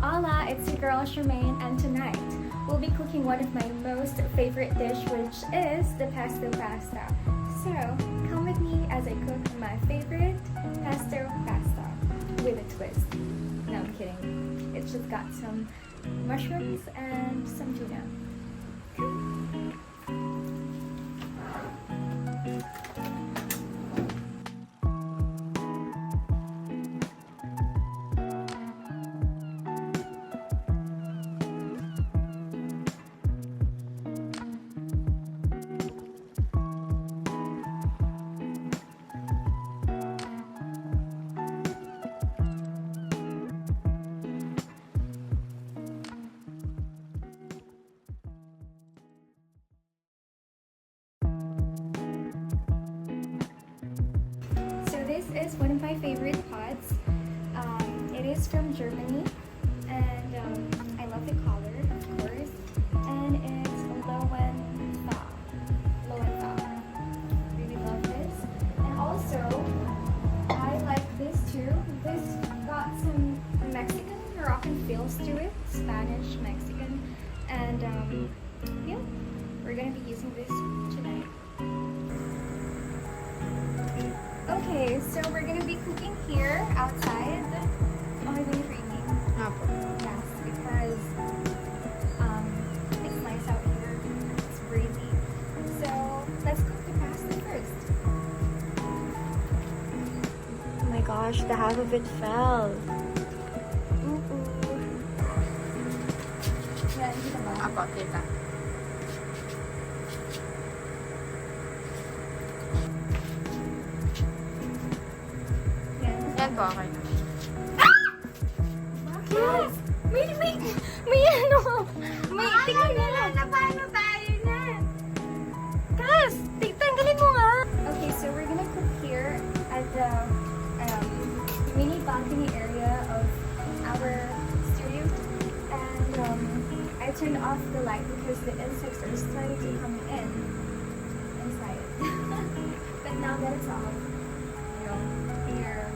Hola, it's your girl Sharmaine, and tonight we'll be cooking one of my most favorite dish, which is the pesto pasta. So come with me as I cook my favorite pesto pasta with a twist. No, I'm kidding. It's just got some mushrooms and some tuna. This is one of my favorite pots. It is from Germany, and I love the color, of course. And it's Lowenthal. Really love this. And also, I like this too. This got some Mexican, Moroccan feels to it, Spanish, Mexican, and yeah, we're gonna be using this tonight. Okay, so we're gonna be cooking here outside. Oh, it's raining. Yes, because it's nice out here. It's breezy. So let's cook the pasta first. Oh my gosh, the half of it fell. Yan, dito ba? Apo, kita. Yan po, okay na. Bakit? May ano? May tingnan na lang. Paano tayo na? Kas, tanggalin mo nga. Okay, so we're gonna cook here at the mini balcony area of our studio. And I turned off the light because the insects are starting to come inside. But now that it's off, you know, they're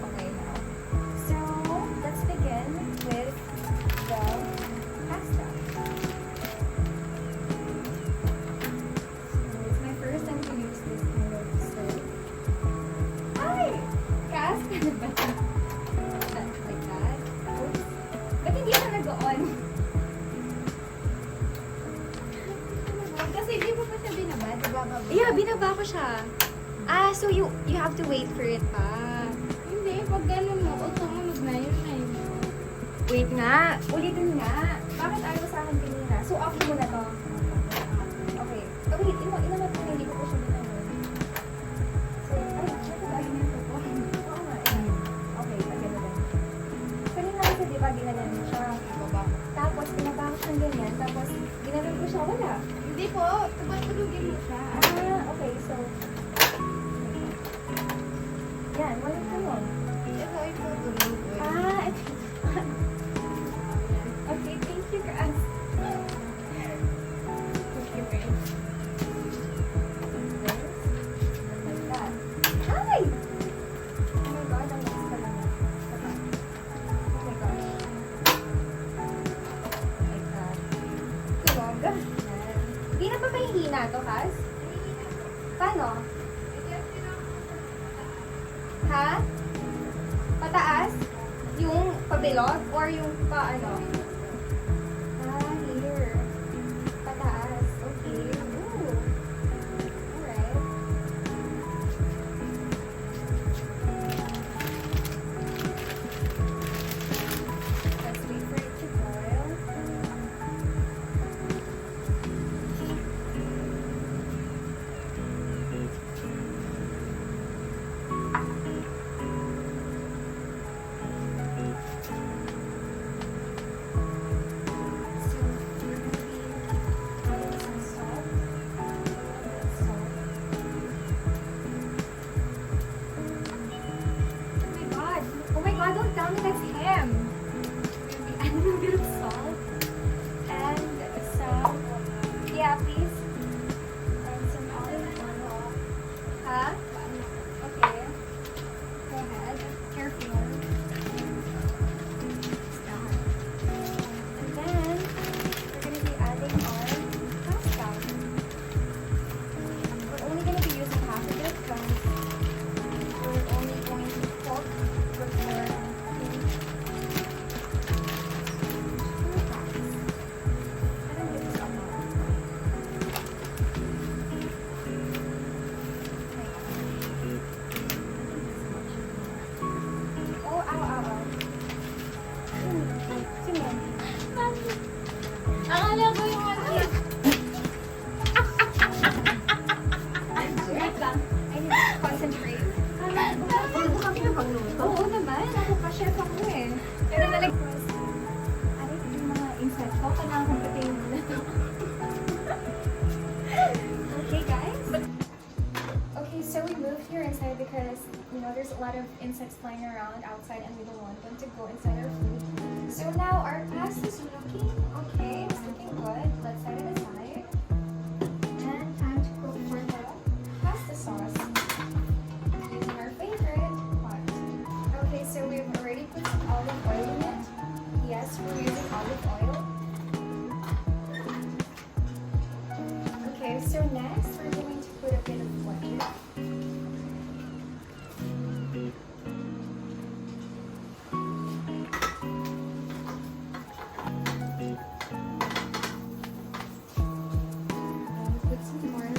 away now. So let's begin with the pasta. So it's my first time to use this kind of stove. Hi! Cast! Like that. Oops. Ba't hindi siya nag-on? Kasi di mo pa siya binaba, diba? Yeah, binaba ko siya. Ah, so you have to wait for it pa. Hindi, pag gano'n mo, tumunog na yun na yun. Wait nga. Ulitin nga. Bakit ayaw sa akin kanina? So, off mo na to. Okay. Oh, wait. Inamat ko na. Hindi ko po siya binamon. So, ay, ito ba yun yung po? Oo nga. Okay, pagyan na lang. Kanina kasi di ba ginanan mo siya? Tapos, pinaba ko siyang ganyan. Tapos, ginanan ko siya. Wala. Hindi po, tulugin mo siya. Ah, okay. So, yan. Walang tanong. Ito, tulog. Ah, okay, thank you guys. Okay, wait. Like that. Hi! Oh my god, ang lakas pala. Oh my gosh. Like that. Tulog. Di na ba mahihina to, Kaz? Paano? Ha? Pataas? Yung pabilog? Or yung paano? Ah, here. Pataas. Okay. Ooh. Alright. Let's wait for it to boil. a lot of insects flying around outside and we don't want them to go inside our food. So now our pasta is looking okay. It's looking good. Let's set it aside. And time to cook for the pasta sauce using our favorite pot. Okay, so we've already put some olive oil in it. Yes, we're using olive oil. Okay, so next we're going to put a bit of butter. Put some garlic.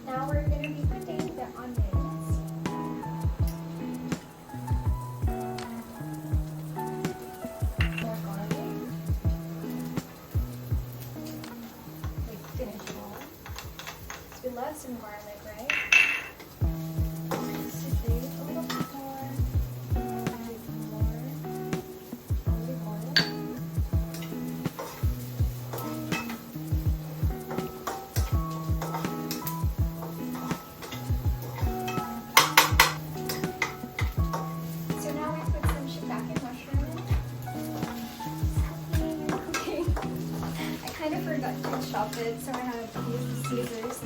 Now we're going to be putting the onions. More garlic. Like finish off. We love some garlic, right? Saute it a little bit more. With more olive oil. So now we put some shiitake mushroom. Cooking. I kind of forgot to chop it, so I have to use the scissors to.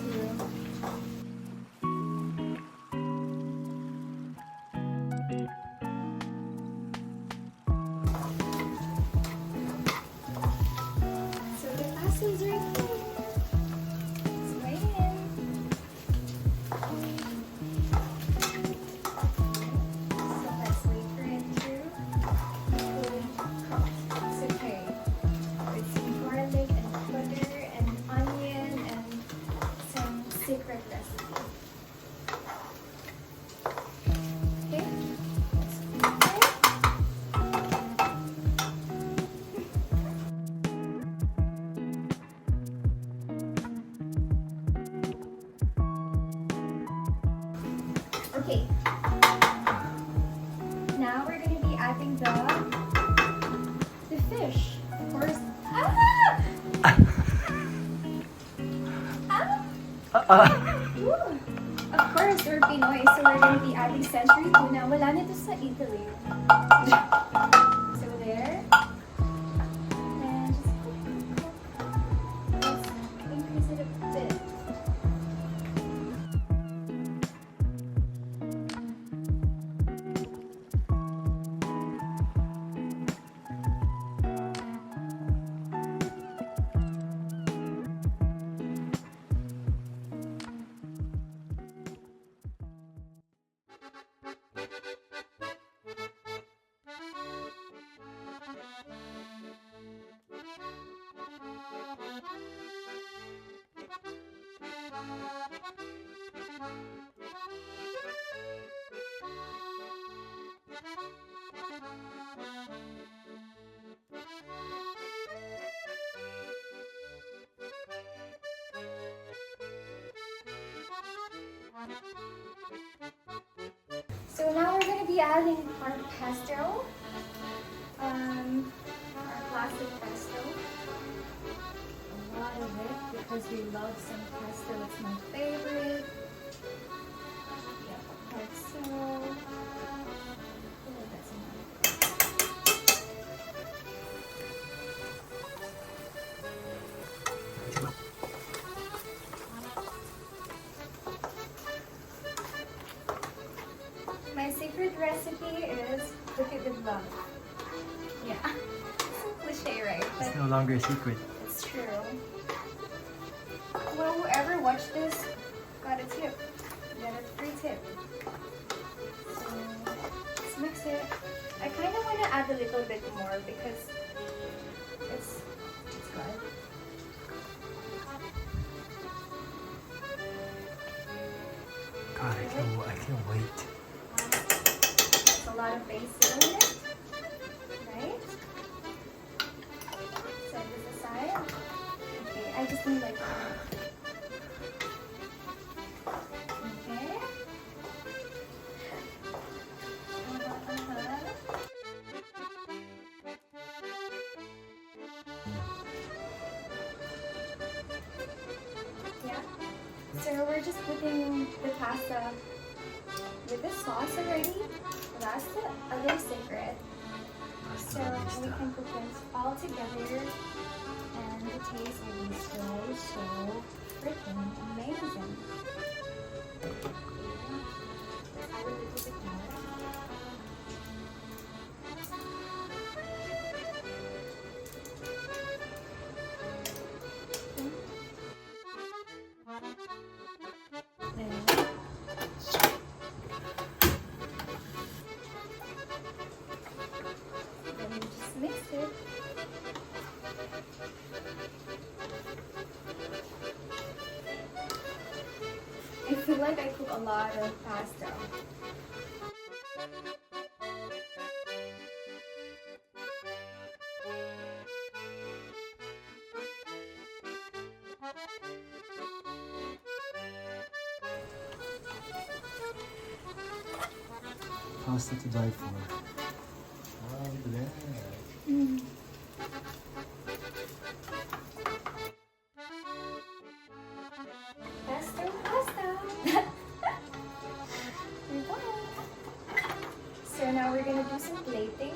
So the pasta is right here. It's right in. So let's wait for it to cook. It's okay. With some garlic and butter and onion and some secret recipe. Okay. Let's cook it. Okay. Now we're going to be adding the fish. Of course. Ah! Ooh. Of course, we're Pinoy, so we're going to be adding century tuna. Wala nito sa Italy. So there. And just cook. Let's increase it a bit. So now we're going to be adding our pesto, our classic pesto. A lot of it because we love some pesto. It's my favorite. Yeah, pesto. Oh, that's enough. My secret recipe is cook it with love. Yeah. So cliche, right? But It's no longer a secret. it's true. Well, whoever watched this got a tip. Got a free tip. So let's mix it. I kind of want to add a little bit more because it's good. God, I can't wait. There's a lot of basil in it, right? Set this aside. Okay, I just need like okay. Yeah. So we're just putting the pasta with the sauce already. That's the other secret. So we can cook this all together and the taste will be so freaking amazing. Add a little bit more. Then you just mix it. I feel like I cook a lot of pasta. Pasta to die for. Oh, look at that. Mm. Pesto pasta. We're done. So now we're gonna do some plating.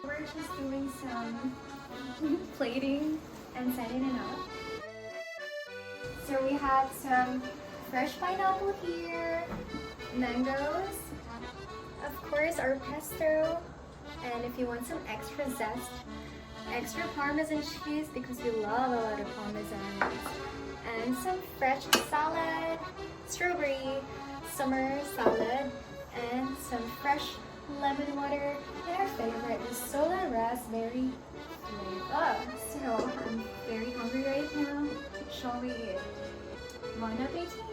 We're just doing some plating and setting it up. So we have some fresh pineapple here, mangoes, of course our pesto, and if you want some extra zest, extra parmesan cheese because we love a lot of parmesan, and some fresh salad, strawberry, summer salad, and some fresh lemon water, and our favorite, the soda raspberry flavor. So I'm very hungry right now. Shall we eat? Bon appetit!